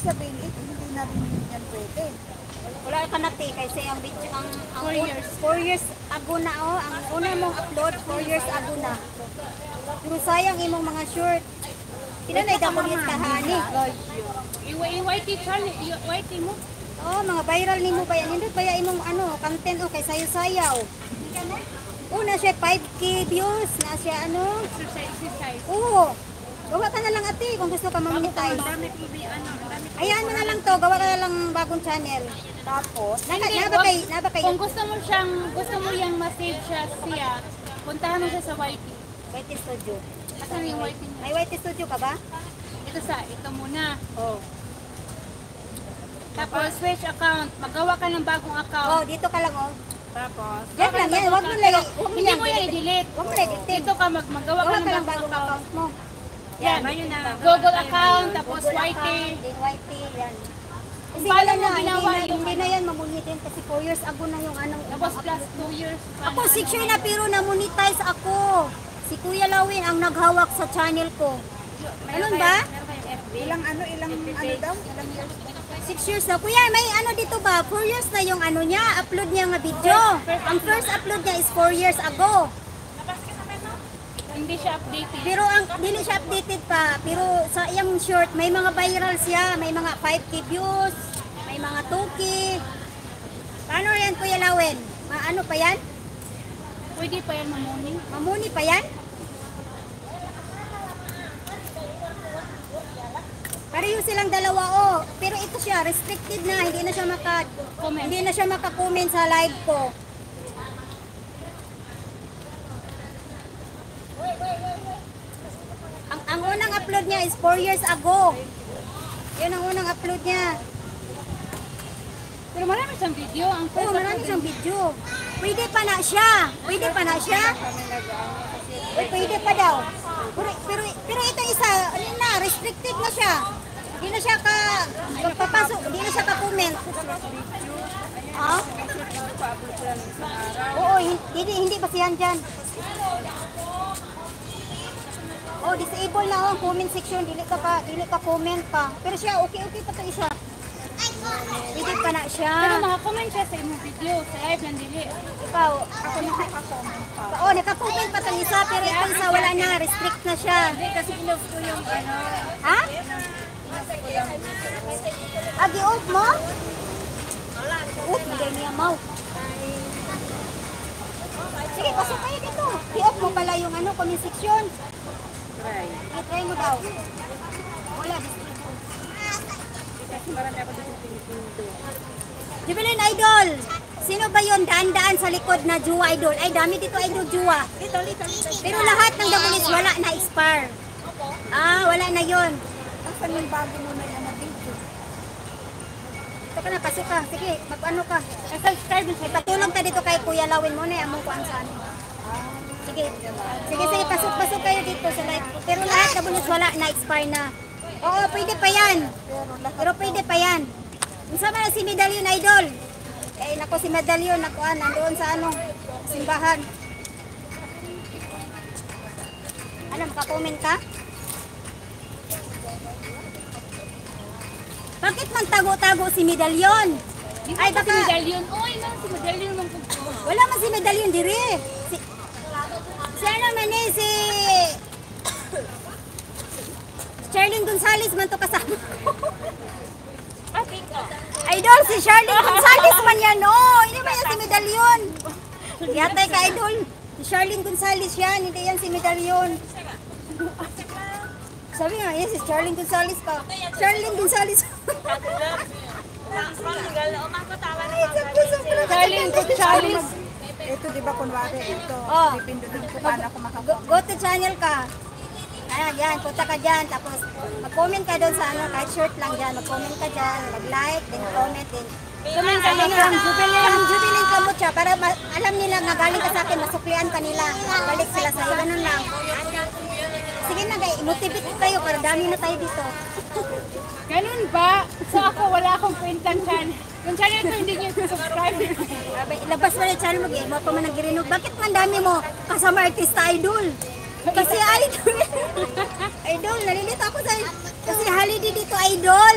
sabihin, hindi na rin yan pwede. Wala ka na te, kasi ang video, ang 4 years. 4 years ago na oh, ang una mong upload, 4 years ago na. Pero sayang imong mga short. Kinanay ka mong itahani. YT channel, YT mo. Oh, mga viral ni mo ba yan? Hindi ba yan imong ano, content o kay sayo-sayaw. Una siya 5K views, na siya ano. Exercise. Oo. Gawa ka na lang ate kung gusto ka mamonetize. Dami po ano, dami. Ayan mo na lang to, gawa ka na lang bagong channel. Tapos, Naba kay Kung gusto mo yang ma-save siya, puntahan mo siya sa YT. YT Studio. Asan yung YT niya? May YT Studio ka ba? Ito muna. Oo. Tapos switch account, magawa ka ng bagong Oh, account. dito ka lang oh. Tapos, Diyan lang yan, wag mo lang. hindi mo yan i-delete. Wag mo lang i-delete. Dito ka magawa Gawa ka ka ng lang bagong bagong account. account mo. Yan, Google account, tapos Google YT. account, Then YT, yan. Kasi Paano wala mo na, ginawa yung hindi na yan mamunitin kasi 4 years ago na yung anong Tapos plus 2 years. Ako 6 years na pero na-monetize ako. Si Kuya Lawin ang naghawak sa channel ko. Ganun ba? ilang ano daw? Ilang years? 6 years na. Kuya, may ano dito ba? 4 years na yung ano niya, upload niya nga video. Ang first upload niya is 4 years ago. Hindi siya updated. Pero ang dili siya updated pa. Pero sa iyang short, may mga viral siya, may mga 5K views, may mga 2K. Paano yan, Kuya Lawin? Ano pa yan? Pwede pa yan mamuni. Mamuni pa yan? Pareho silang dalawa oh. Pero ito siya restricted na, hindi na siya Comment. hindi na siya maka-comment sa live ko. Ang unang upload niya is 4 years ago. Yun ang unang upload niya. Pero marami siyang video. Ang Oo, marami siyang video. Pwede pa na siya. Pwede pa na siya. Pwede pa daw. Pero ito isa, ano na, restricted na siya. Hindi na siya papasok, hindi na siya ka-comment. Ha? Oo, hindi pa siyan dyan. Oh, disable na ang comment section, dili ka comment pa. Pero siya okay pa to isa. Pwede pa na siya. Pero makakomment siya sa imong video. Sa live ng dili. Ikaw, Ako nakaka-comment pa. oo, naka-comment pa tong isa, pero ito isa wala na, restrict na siya. Hindi kasi inove ko yung ano. Ha? Agi-off mo? Hindi niya mau. Sige, pasok kayo dito. I-off mo pala yung ano, comment section. Try. I-try mo daw. Wala. Kasi marami ako dito pinipindo. Jubilin Idol! Sino ba yon daan-daan sa likod na Jua Idol? Ay, dami dito Idol Jua. Dito. Pero lahat ng dabulis wala na expire. Ah, wala na yon. Asan yung bago mo na yan na video? Ito ka na, pasok ka. Sige, mag-ano ka. Subscribe na siya. Patulong ta dito kay Kuya Lawin mo na among kuan sa ano. Sige. Sige, pasok kayo dito sa live. Pero lahat dabulis wala na expire na. Oo, pwede pa yan. Pero pwede pa yan. Unsama na si Medallion Idol. Eh, nako si Medallion, nakuan, nandoon sa ano, simbahan. Ano, makakomment ka? Bakit man tago-tago si Medallion? Ay, Si baka, Medallion. Uy, lang si Medallion ng puto. wala man si Medallion diri. Si ano man eh, si Charlene Gonzales man to kasama ko. Idol, si Charlene Gonzales man yan, oh. Hindi ba yan si Medallion? Yatay ka, Idol. Si Charlene Gonzales yan, hindi yan si Medallion. Sabi nga, yes, si Charlene Gonzales ka. Charlene Gonzales. Charlene. Ito di ba kunwari ito. Oh. Pipindutin ko paano ako makakomment. Go to channel ka. Ayan, yan, punta ka dyan. Tapos, mag-comment ka doon sa ano, kahit short lang dyan. Mag-comment ka dyan, mag-like, then comment, then Comment ka Sabi lang nga, from Jubilin. From Jubilin Kamutya, para alam nila na galing ka sa akin, masuklian ka nila. Balik sila sa'yo, ganun lang. Sige na, motivate kayo para dami na tayo dito. Ganun ba? So ako, wala akong kwentang channel. Yung channel ko hindi niyo subscribe. Ilabas mo na yung channel mo, mo pa man nag-rinog. Bakit man dami mo kasama artista idol? Kasi idol. Idol, nalilito ako sa kasi holiday dito idol.